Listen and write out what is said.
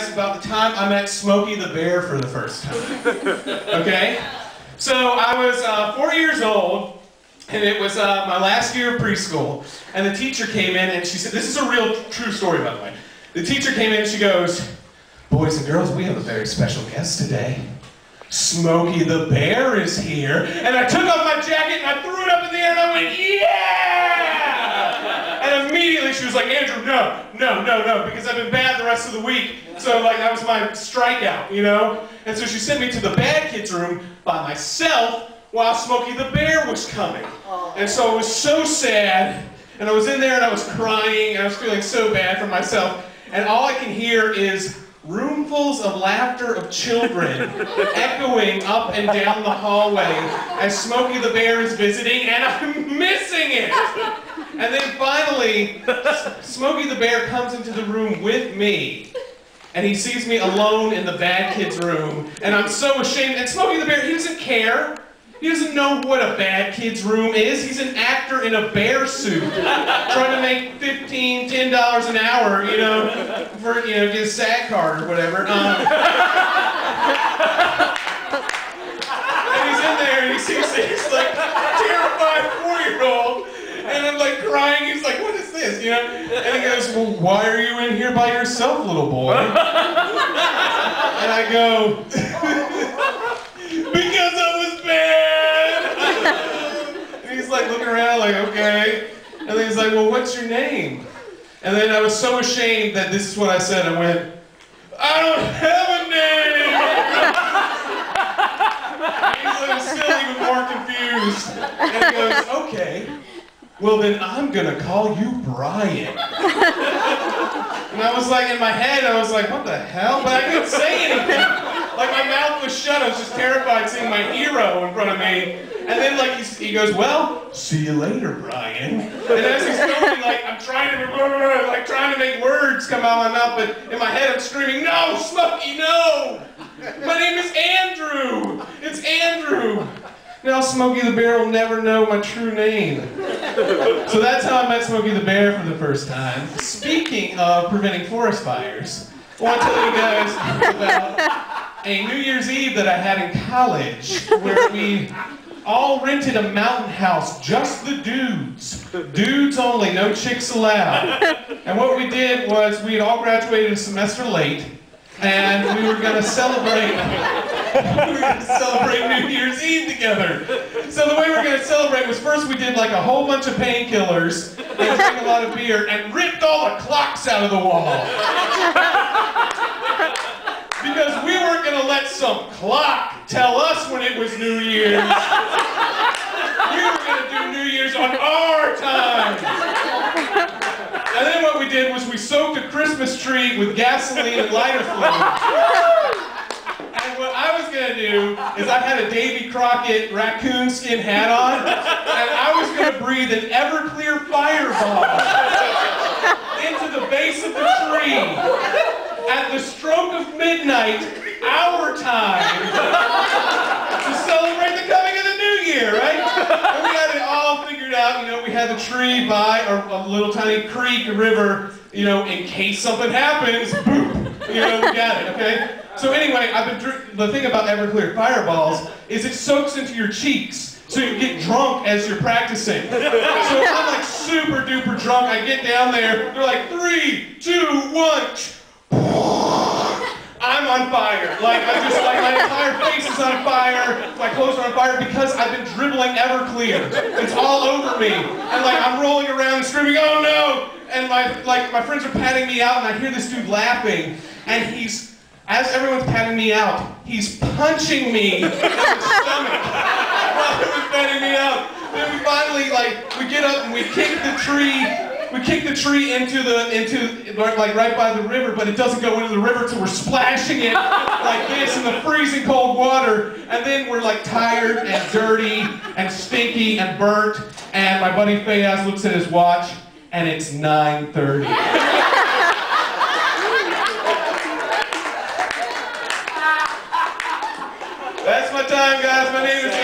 guys about the time I met Smokey the Bear for the first time. Okay? So I was 4 years old, and it was my last year of preschool, and the teacher came in and she said, this is a real true story, by the way. The teacher came in and she goes, boys and girls, we have a very special guest today. Smokey the Bear is here. And I took off my jacket and I threw it up in the air and I went, yeah! And immediately she was like, Andrew, no, because I've been bad the rest of the week. So like that was my strikeout, you know? And so she sent me to the bad kids room by myself while Smokey the Bear was coming. And so it was so sad. And I was in there and I was crying and I was feeling so bad for myself. And all I can hear is roomfuls of laughter of children echoing up and down the hallway as Smokey the Bear is visiting, and I'm missing it! And then finally, Smokey the Bear comes into the room with me, and he sees me alone in the bad kid's room, and I'm so ashamed. And Smokey the Bear, he doesn't care. He doesn't know what a bad kid's room is. He's an actor in a bear suit, trying to make $10 an hour, you know, for, you know, get a SAG card or whatever. And he's in there and he sees this like terrified 4-year-old, and I'm like crying. He's like, "What is this?" You know? And he goes, "Well, why are you in here by yourself, little boy?" And I go, "Because I was bad." And he's like looking around like, okay. And then he's like, well, what's your name? And then I was so ashamed that this is what I said. I went, I don't have a name. And he's like, still even more confused. And he goes, okay, well then I'm gonna call you Brian. And I was like, in my head, I was like, what the hell? But I couldn't say anything. Like my mouth was shut. I was just terrified seeing my hero in front of me. And then like he goes, well, see you later, Brian. And as he's going, like I'm trying to make words come out of my mouth, but in my head I'm screaming, no, Smokey, no! My name is Andrew. It's Andrew. Now Smokey the Bear will never know my true name. So that's how I met Smokey the Bear for the first time. Speaking of preventing forest fires, I want to tell you guys about a New Year's Eve that I had in college where we all rented a mountain house, just the dudes. Dudes only, no chicks allowed. And what we did was we had all graduated a semester late, and we were going to celebrate New Year's Eve together. So the way we were going to celebrate was first we did like a whole bunch of painkillers and drank a lot of beer and ripped all the clocks out of the wall. Because we weren't going to let some clock tell us when it was New Year's. We were going to do New Year's on our time. And then what we did was we soaked a Christmas tree with gasoline and lighter fluid. And what I was going to do is I had a Davy Crockett raccoon skin hat on, and I was going to breathe an Everclear fireball into the base of the tree at the stroke of midnight, our time, to celebrate the coming of the new year, right? And we had it all figured out, you know, we had the tree by a little tiny creek, a river, you know, in case something happens, boop, you know, we got it, okay? So anyway, the thing about Everclear fireballs is it soaks into your cheeks, so you get drunk as you're practicing. So I'm like super duper drunk, I get down there, they're like 3, 2, 1, I'm on fire. Like my entire face is on fire, my clothes are on fire because I've been dribbling Everclear. It's all over me. And like I'm rolling around and screaming, oh no! And my friends are patting me out and I hear this dude laughing, and as everyone's patting me out, he's punching me in the stomach while he was patting me out. Then we finally we get up and we kick the tree. We kick the tree into like right by the river, but it doesn't go into the river, so we're splashing it like this in the freezing cold water. And then we're like tired and dirty and stinky and burnt. And my buddy Fayaz looks at his watch, and it's 9:30. That's my time, guys. My name is